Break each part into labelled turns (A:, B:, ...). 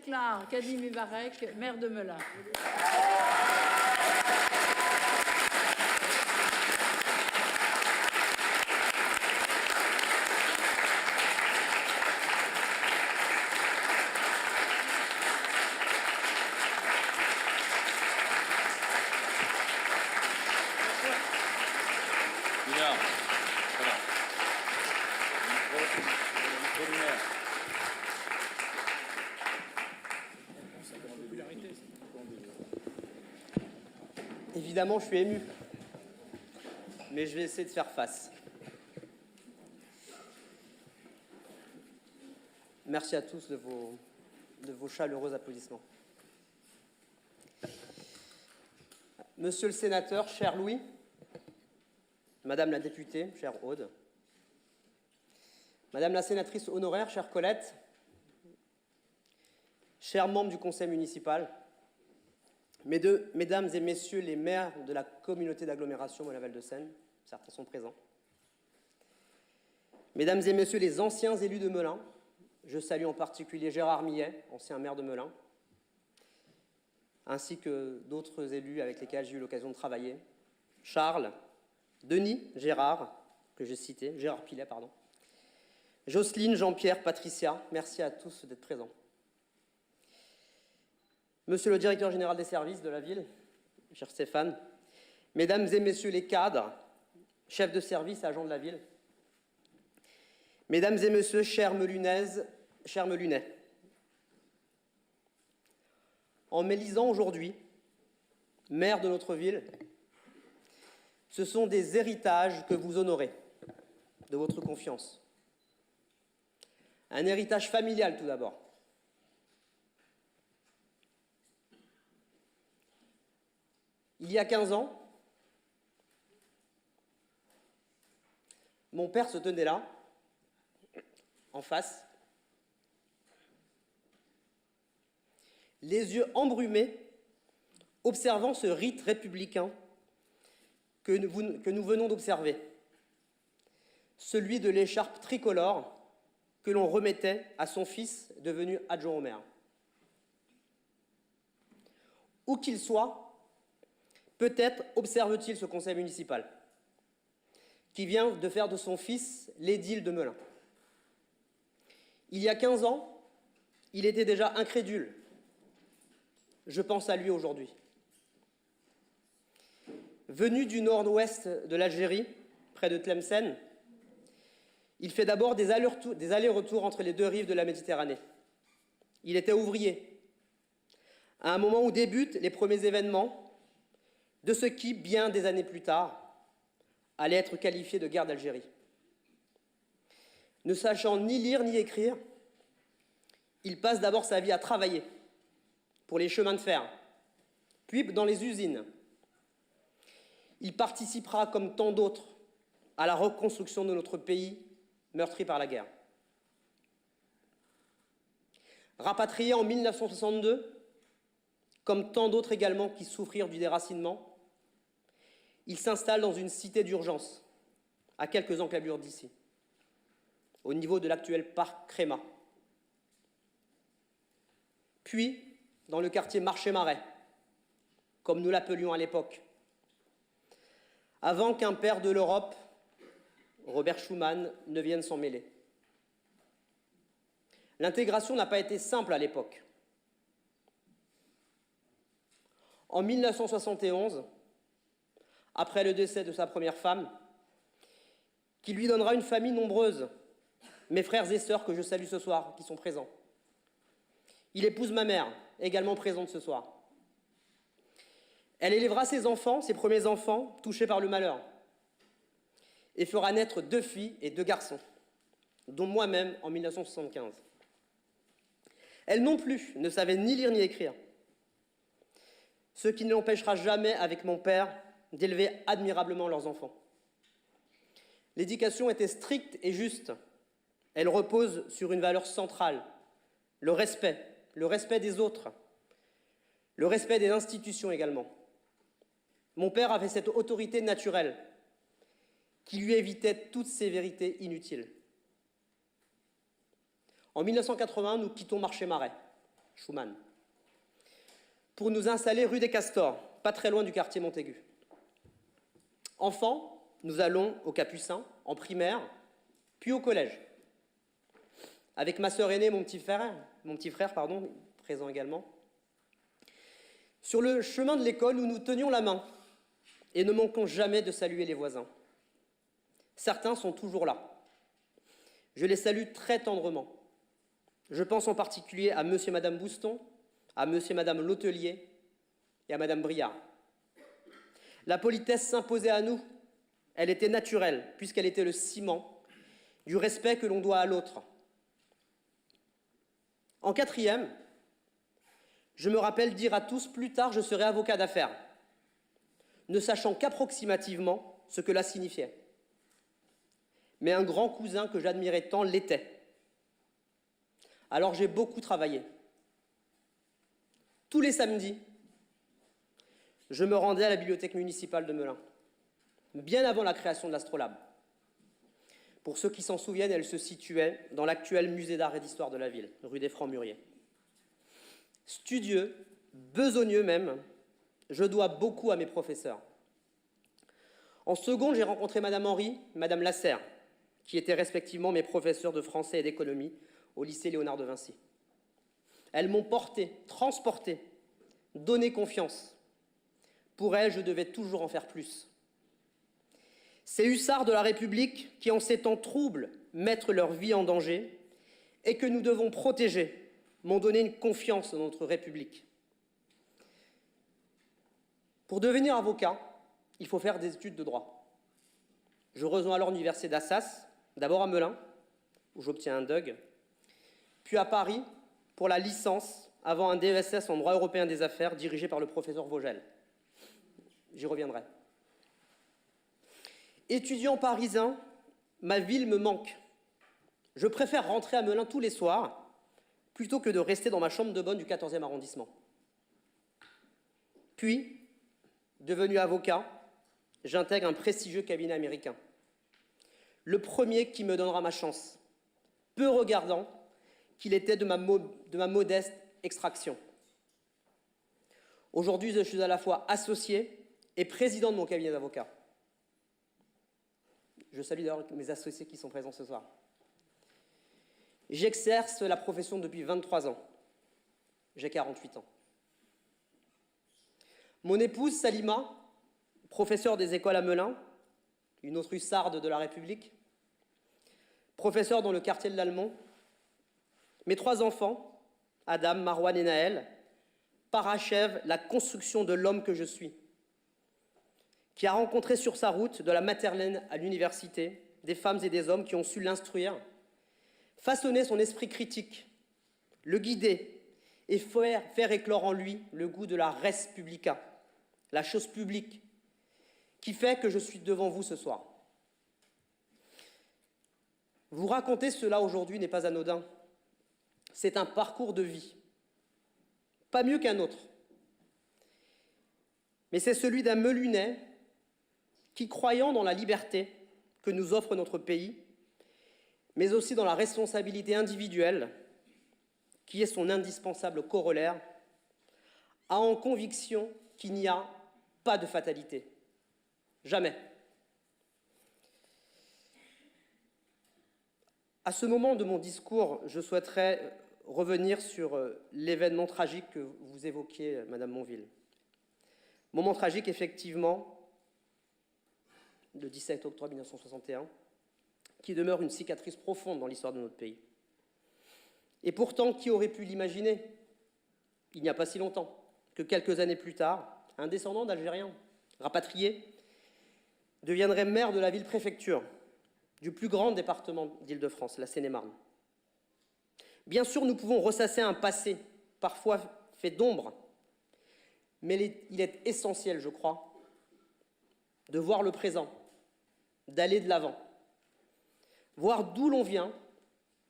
A: déclare Kady Mubarak maire de Melun.
B: Évidemment, je suis ému, mais je vais essayer de faire face. Merci à tous de vos chaleureux applaudissements. Monsieur le sénateur, cher Louis, Madame la députée, chère Aude, Madame la sénatrice honoraire, chère Colette, chers membres du conseil municipal, Mesdames et Messieurs les maires de la communauté d'agglomération Melun Val de Seine, certains sont présents, Mesdames et Messieurs les anciens élus de Melun, je salue en particulier Gérard Millet, ancien maire de Melun, ainsi que d'autres élus avec lesquels j'ai eu l'occasion de travailler, Charles, Denis, Gérard, que j'ai cité, Gérard Pilet, pardon, Jocelyne, Jean-Pierre, Patricia, merci à tous d'être présents. Monsieur le directeur général des services de la ville, cher Stéphane, Mesdames et Messieurs les cadres, chefs de service, agents de la ville, Mesdames et Messieurs, chères Melunaises, chers Melunais, en m'élisant aujourd'hui, maire de notre ville, ce sont des héritages que vous honorez de votre confiance. Un héritage familial tout d'abord. Il y a 15 ans, mon père se tenait là, en face, les yeux embrumés, observant ce rite républicain que nous venons d'observer, celui de l'écharpe tricolore que l'on remettait à son fils devenu adjoint au maire. Où qu'il soit, peut-être observe-t-il ce conseil municipal qui vient de faire de son fils l'édile de Melun. Il y a 15 ans, il était déjà incrédule. Je pense à lui aujourd'hui. Venu du nord-ouest de l'Algérie, près de Tlemcen, il fait d'abord des allers-retours entre les deux rives de la Méditerranée. Il était ouvrier, à un moment où débutent les premiers événements de ce qui, bien des années plus tard, allait être qualifié de guerre d'Algérie. Ne sachant ni lire ni écrire, il passe d'abord sa vie à travailler pour les chemins de fer, puis dans les usines. Il participera, comme tant d'autres, à la reconstruction de notre pays meurtri par la guerre. Rapatrié en 1962, comme tant d'autres également qui souffrirent du déracinement, il s'installe dans une cité d'urgence, à quelques encablures d'ici, au niveau de l'actuel parc Créma. Puis, dans le quartier Marché-Marais, comme nous l'appelions à l'époque, avant qu'un père de l'Europe, Robert Schuman, ne vienne s'en mêler. L'intégration n'a pas été simple à l'époque. En 1971, après le décès de sa première femme, qui lui donnera une famille nombreuse, mes frères et sœurs que je salue ce soir, qui sont présents. Il épouse ma mère, également présente ce soir. Elle élèvera ses enfants, ses premiers enfants, touchés par le malheur, et fera naître 2 filles et 2 garçons, dont moi-même en 1975. Elle non plus ne savait ni lire ni écrire, ce qui ne l'empêchera jamais, avec mon père, d'élever admirablement leurs enfants. L'éducation était stricte et juste. Elle repose sur une valeur centrale, le respect des autres, le respect des institutions également. Mon père avait cette autorité naturelle qui lui évitait toutes ces vérités inutiles. En 1980, nous quittons Marché-Marais Schumann, pour nous installer rue des Castors, pas très loin du quartier Montaigu. Enfants, nous allons au Capucin, en primaire, puis au collège. Avec ma sœur aînée, mon petit frère, présent également. Sur le chemin de l'école, nous nous tenions la main et ne manquons jamais de saluer les voisins. Certains sont toujours là. Je les salue très tendrement. Je pense en particulier à monsieur et madame Bouston, à monsieur et madame L'Hôtelier et à madame Briard. La politesse s'imposait à nous. Elle était naturelle, puisqu'elle était le ciment du respect que l'on doit à l'autre. En quatrième, je me rappelle dire à tous, plus tard, je serai avocat d'affaires, ne sachant qu'approximativement ce que cela signifiait. Mais un grand cousin que j'admirais tant l'était. Alors j'ai beaucoup travaillé. Tous les samedis, je me rendais à la bibliothèque municipale de Melun, bien avant la création de l'Astrolabe. Pour ceux qui s'en souviennent, elle se situait dans l'actuel musée d'art et d'histoire de la ville, rue des Francs-Muriers. Studieux, besogneux même, je dois beaucoup à mes professeurs. En seconde, j'ai rencontré Madame Henry, Madame Lasserre, qui étaient respectivement mes professeurs de français et d'économie au lycée Léonard de Vinci. Elles m'ont porté, transporté, donné confiance. Pour elles, je devais toujours en faire plus. Ces hussards de la République qui, en ces temps troubles, mettent leur vie en danger et que nous devons protéger, m'ont donné une confiance dans notre République. Pour devenir avocat, il faut faire des études de droit. Je rejoins alors l'université d'Assas, d'abord à Melun, où j'obtiens un DUG, puis à Paris pour la licence, avant un DESS en droit européen des affaires dirigé par le professeur Vogel. J'y reviendrai. Étudiant parisien, ma ville me manque. Je préfère rentrer à Melun tous les soirs plutôt que de rester dans ma chambre de bonne du 14e arrondissement. Puis, devenu avocat, j'intègre un prestigieux cabinet américain. Le premier qui me donnera ma chance, peu regardant qu'il était de ma modeste extraction. Aujourd'hui, je suis à la fois associé et président de mon cabinet d'avocat. Je salue d'ailleurs mes associés qui sont présents ce soir. J'exerce la profession depuis 23 ans. J'ai 48 ans. Mon épouse, Salima, professeure des écoles à Melun, une autre hussarde de la République, professeure dans le quartier de l'Allemont. Mes 3 enfants, Adam, Marwan et Naël, parachèvent la construction de l'homme que je suis, qui a rencontré sur sa route, de la maternelle à l'université, des femmes et des hommes qui ont su l'instruire, façonner son esprit critique, le guider et faire éclore en lui le goût de la res publica, la chose publique, qui fait que je suis devant vous ce soir. Vous raconter cela aujourd'hui n'est pas anodin. C'est un parcours de vie, pas mieux qu'un autre. Mais c'est celui d'un Melunais qui, croyant dans la liberté que nous offre notre pays, mais aussi dans la responsabilité individuelle, qui est son indispensable corollaire, a en conviction qu'il n'y a pas de fatalité. Jamais. À ce moment de mon discours, je souhaiterais revenir sur l'événement tragique que vous évoquiez, Madame Monville. Moment tragique, effectivement, le 17 octobre 1961, qui demeure une cicatrice profonde dans l'histoire de notre pays. Et pourtant, qui aurait pu l'imaginer, il n'y a pas si longtemps, que quelques années plus tard, un descendant d'Algériens rapatrié deviendrait maire de la ville-préfecture du plus grand département d'Île-de-France, la Seine-et-Marne. Bien sûr, nous pouvons ressasser un passé, parfois fait d'ombre, mais il est essentiel, je crois, de voir le présent, d'aller de l'avant. Voir d'où l'on vient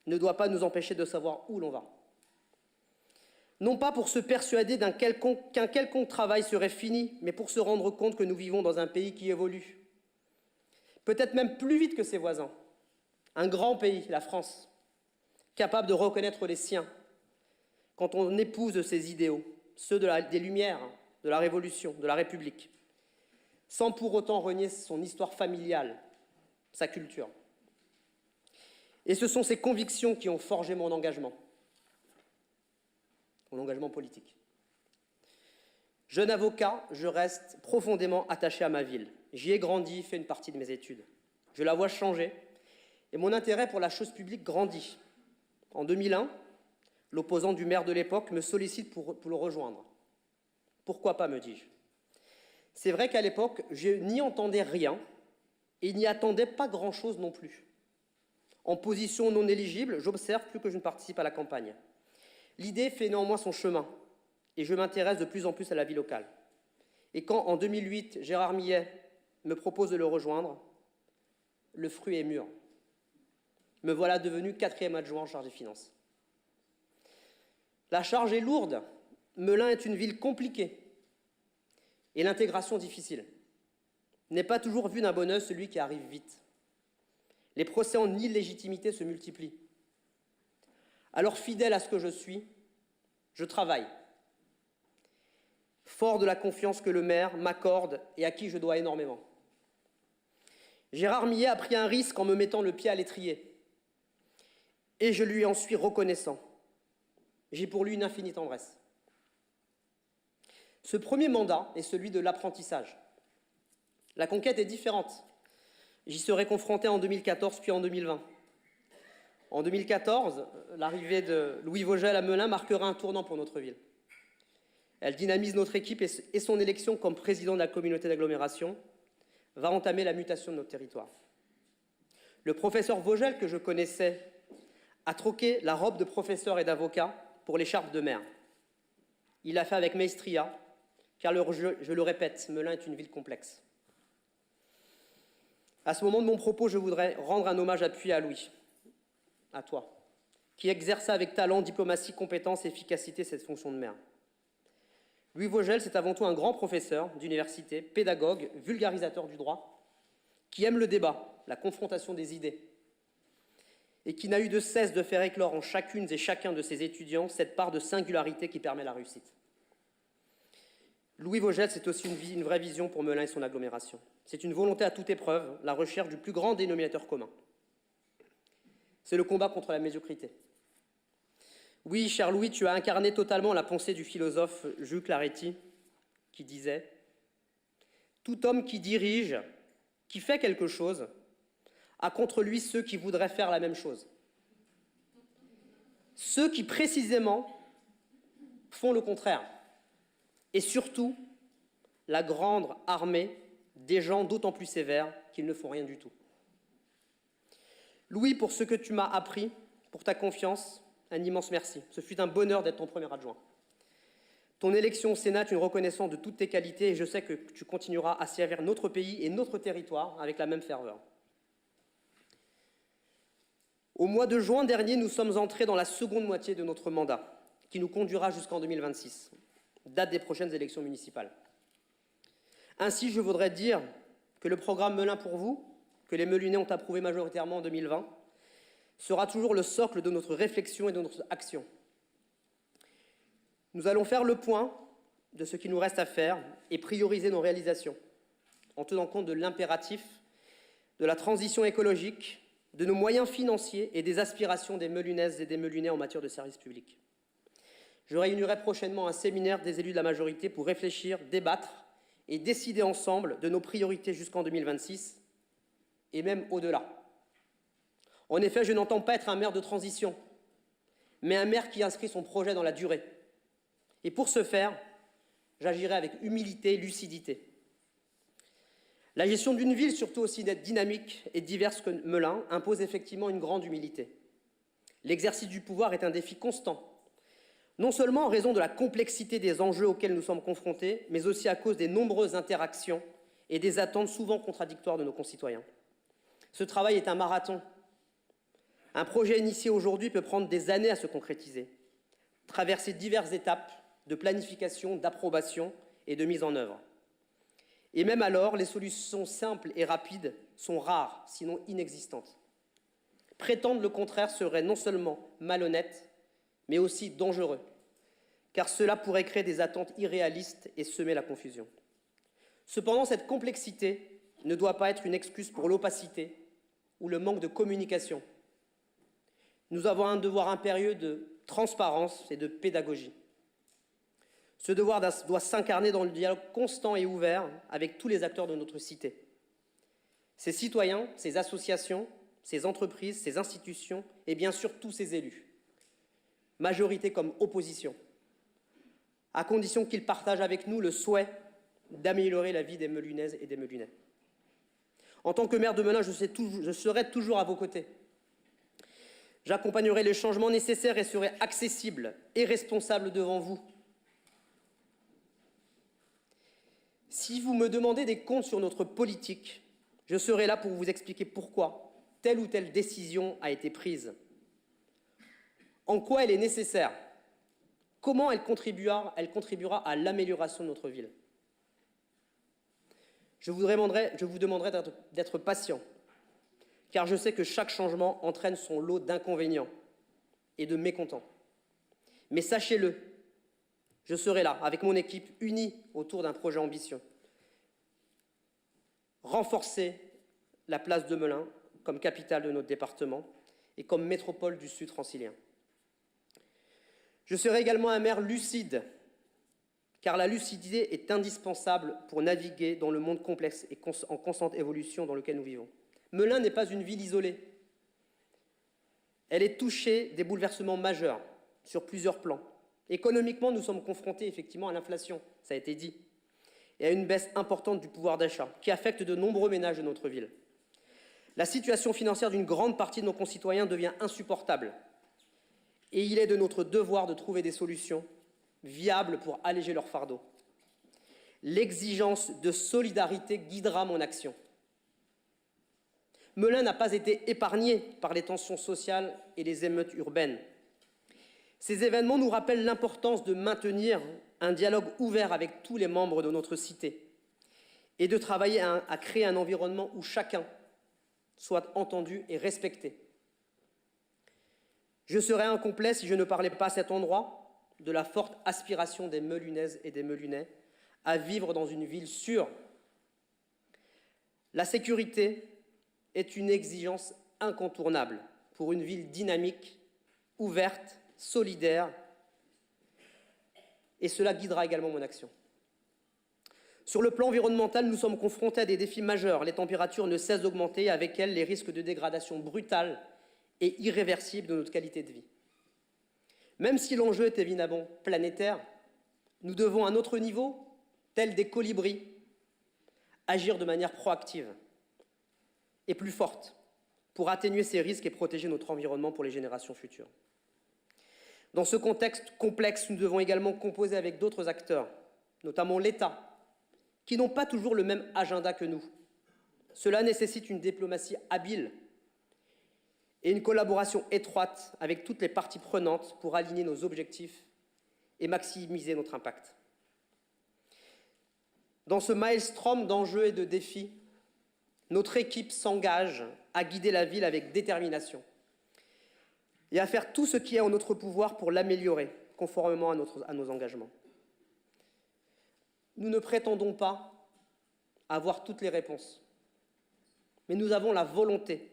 B: ne doit pas nous empêcher de savoir où l'on va. Non pas pour se persuader qu'un quelconque travail serait fini, mais pour se rendre compte que nous vivons dans un pays qui évolue. Peut-être même plus vite que ses voisins. Un grand pays, la France, capable de reconnaître les siens, quand on épouse ses idéaux, ceux des Lumières, de la Révolution, de la République, sans pour autant renier son histoire familiale, sa culture. Et ce sont ces convictions qui ont forgé mon engagement politique. Jeune avocat, je reste profondément attaché à ma ville. J'y ai grandi, fait une partie de mes études. Je la vois changer et mon intérêt pour la chose publique grandit. En 2001, l'opposant du maire de l'époque me sollicite pour le rejoindre. Pourquoi pas, me dis-je. C'est vrai qu'à l'époque, je n'y entendais rien et n'y attendais pas grand-chose non plus. En position non éligible, j'observe plus que je ne participe à la campagne. L'idée fait néanmoins son chemin et je m'intéresse de plus en plus à la vie locale. Et quand, en 2008, Gérard Millet me propose de le rejoindre, le fruit est mûr. Me voilà devenu 4e adjoint en charge des finances. La charge est lourde. Melun est une ville compliquée et l'intégration difficile. N'est pas toujours vu d'un bon œil celui qui arrive vite. Les procès en illégitimité se multiplient. Alors, fidèle à ce que je suis, je travaille, fort de la confiance que le maire m'accorde et à qui je dois énormément. Gérard Millet a pris un risque en me mettant le pied à l'étrier et je lui en suis reconnaissant. J'ai pour lui une infinie tendresse. Ce premier mandat est celui de l'apprentissage. La conquête est différente. J'y serai confronté en 2014 puis en 2020. En 2014, l'arrivée de Louis Vogel à Melun marquera un tournant pour notre ville. Elle dynamise notre équipe et son élection comme président de la communauté d'agglomération va entamer la mutation de notre territoire. Le professeur Vogel, que je connaissais, a troqué la robe de professeur et d'avocat pour l'écharpe de maire. Il l'a fait avec maestria, car je le répète, Melun est une ville complexe. À ce moment de mon propos, je voudrais rendre un hommage appuyé à Louis, à toi, qui exerça avec talent, diplomatie, compétence et efficacité cette fonction de maire. Louis Vogel, c'est avant tout un grand professeur d'université, pédagogue, vulgarisateur du droit, qui aime le débat, la confrontation des idées, et qui n'a eu de cesse de faire éclore en chacune et chacun de ses étudiants cette part de singularité qui permet la réussite. Louis Vogel, c'est aussi une vraie vision pour Melun et son agglomération. C'est une volonté à toute épreuve, la recherche du plus grand dénominateur commun. C'est le combat contre la médiocrité. Oui, cher Louis, tu as incarné totalement la pensée du philosophe Jules Claretie, qui disait « Tout homme qui dirige, qui fait quelque chose, a contre lui ceux qui voudraient faire la même chose. Ceux qui, précisément, font le contraire. Et surtout, la grande armée des gens d'autant plus sévères qu'ils ne font rien du tout. Louis, pour ce que tu m'as appris, pour ta confiance, un immense merci. Ce fut un bonheur d'être ton premier adjoint. Ton élection au Sénat est une reconnaissance de toutes tes qualités et je sais que tu continueras à servir notre pays et notre territoire avec la même ferveur. Au mois de juin dernier, nous sommes entrés dans la seconde moitié de notre mandat, qui nous conduira jusqu'en 2026, date des prochaines élections municipales. Ainsi, je voudrais dire que le programme Melun pour vous, que les Melunais ont approuvé majoritairement en 2020, sera toujours le socle de notre réflexion et de notre action. Nous allons faire le point de ce qu'il nous reste à faire et prioriser nos réalisations, en tenant compte de l'impératif, de la transition écologique, de nos moyens financiers et des aspirations des Melunaises et des Melunais en matière de services publics. Je réunirai prochainement un séminaire des élus de la majorité pour réfléchir, débattre et décider ensemble de nos priorités jusqu'en 2026 et même au-delà. En effet, je n'entends pas être un maire de transition, mais un maire qui inscrit son projet dans la durée. Et pour ce faire, j'agirai avec humilité et lucidité. La gestion d'une ville, surtout aussi dynamique et diverse que Melun, impose effectivement une grande humilité. L'exercice du pouvoir est un défi constant, non seulement en raison de la complexité des enjeux auxquels nous sommes confrontés, mais aussi à cause des nombreuses interactions et des attentes souvent contradictoires de nos concitoyens. Ce travail est un marathon. Un projet initié aujourd'hui peut prendre des années à se concrétiser, traverser diverses étapes de planification, d'approbation et de mise en œuvre. Et même alors, les solutions simples et rapides sont rares, sinon inexistantes. Prétendre le contraire serait non seulement malhonnête, mais aussi dangereux. car cela pourrait créer des attentes irréalistes et semer la confusion. Cependant, cette complexité ne doit pas être une excuse pour l'opacité ou le manque de communication. Nous avons un devoir impérieux de transparence et de pédagogie. Ce devoir doit s'incarner dans le dialogue constant et ouvert avec tous les acteurs de notre cité. Ces citoyens, ces associations, ces entreprises, ces institutions et bien sûr tous ces élus, majorité comme opposition, à condition qu'ils partagent avec nous le souhait d'améliorer la vie des Meulunaises et des Meulunais. En tant que maire de Melun, je serai toujours à vos côtés. J'accompagnerai les changements nécessaires et serai accessible et responsable devant vous. Si vous me demandez des comptes sur notre politique, je serai là pour vous expliquer pourquoi telle ou telle décision a été prise, en quoi elle est nécessaire, comment elle contribuera à l'amélioration de notre ville. Je vous demanderai d'être patient, car je sais que chaque changement entraîne son lot d'inconvénients et de mécontents. Mais sachez-le, je serai là, avec mon équipe, unie autour d'un projet ambitieux. Renforcer la place de Melun comme capitale de notre département et comme métropole du Sud francilien. Je serai également un maire lucide, car la lucidité est indispensable pour naviguer dans le monde complexe et en constante évolution dans lequel nous vivons. Melun n'est pas une ville isolée. Elle est touchée des bouleversements majeurs sur plusieurs plans. Économiquement, nous sommes confrontés effectivement à l'inflation, ça a été dit, et à une baisse importante du pouvoir d'achat qui affecte de nombreux ménages de notre ville. La situation financière d'une grande partie de nos concitoyens devient insupportable. Et il est de notre devoir de trouver des solutions viables pour alléger leur fardeau. L'exigence de solidarité guidera mon action. Melun n'a pas été épargné par les tensions sociales et les émeutes urbaines. Ces événements nous rappellent l'importance de maintenir un dialogue ouvert avec tous les membres de notre cité et de travailler à créer un environnement où chacun soit entendu et respecté. Je serais incomplet si je ne parlais pas à cet endroit de la forte aspiration des Meulunaises et des Meulunais à vivre dans une ville sûre. La sécurité est une exigence incontournable pour une ville dynamique, ouverte, solidaire, et cela guidera également mon action. Sur le plan environnemental, nous sommes confrontés à des défis majeurs. Les températures ne cessent d'augmenter, et avec elles les risques de dégradation brutale et irréversible de notre qualité de vie. Même si l'enjeu est évidemment planétaire, nous devons à notre niveau, tels des colibris, agir de manière proactive et plus forte pour atténuer ces risques et protéger notre environnement pour les générations futures. Dans ce contexte complexe, nous devons également composer avec d'autres acteurs, notamment l'État, qui n'ont pas toujours le même agenda que nous. Cela nécessite une diplomatie habile et une collaboration étroite avec toutes les parties prenantes pour aligner nos objectifs et maximiser notre impact. Dans ce maelstrom d'enjeux et de défis, notre équipe s'engage à guider la ville avec détermination et à faire tout ce qui est en notre pouvoir pour l'améliorer, conformément à nos engagements. Nous ne prétendons pas avoir toutes les réponses, mais nous avons la volonté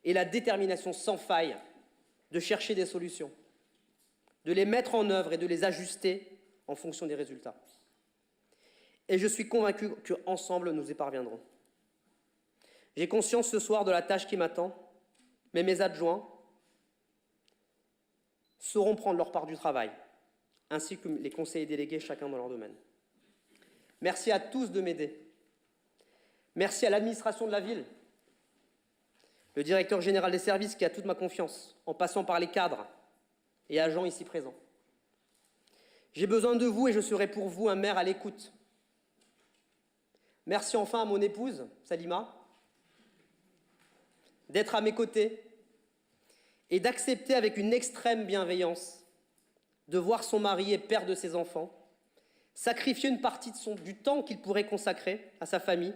B: et la détermination sans faille de chercher des solutions, de les mettre en œuvre et de les ajuster en fonction des résultats. Et je suis convaincu qu'ensemble, nous y parviendrons. J'ai conscience ce soir de la tâche qui m'attend, mais mes adjoints sauront prendre leur part du travail, ainsi que les conseillers délégués, chacun dans leur domaine. Merci à tous de m'aider. Merci à l'administration de la ville, le directeur général des services qui a toute ma confiance, en passant par les cadres et agents ici présents. J'ai besoin de vous et je serai pour vous un maire à l'écoute. Merci enfin à mon épouse, Salima, d'être à mes côtés et d'accepter avec une extrême bienveillance de voir son mari et père de ses enfants sacrifier une partie du temps qu'il pourrait consacrer à sa famille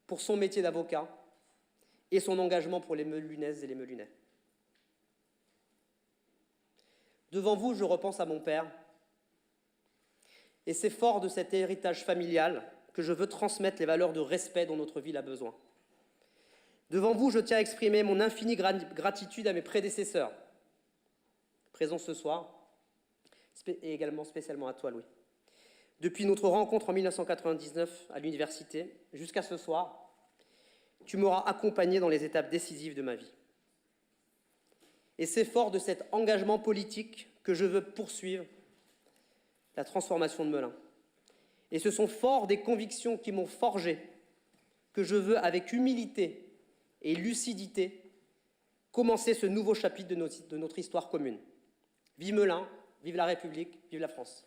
B: pour son métier d'avocat et son engagement pour les Meulunaises et les Meulunais. Devant vous, je repense à mon père. Et c'est fort de cet héritage familial que je veux transmettre les valeurs de respect dont notre ville a besoin. Devant vous, je tiens à exprimer mon infinie gratitude à mes prédécesseurs, présents ce soir, et également spécialement à toi, Louis. Depuis notre rencontre en 1999 à l'université, jusqu'à ce soir, tu m'auras accompagné dans les étapes décisives de ma vie. Et c'est fort de cet engagement politique que je veux poursuivre la transformation de Melun. Et ce sont forts des convictions qui m'ont forgé, que je veux, avec humilité et lucidité, commencer ce nouveau chapitre de notre histoire commune. Vive Melun, vive la République, vive la France.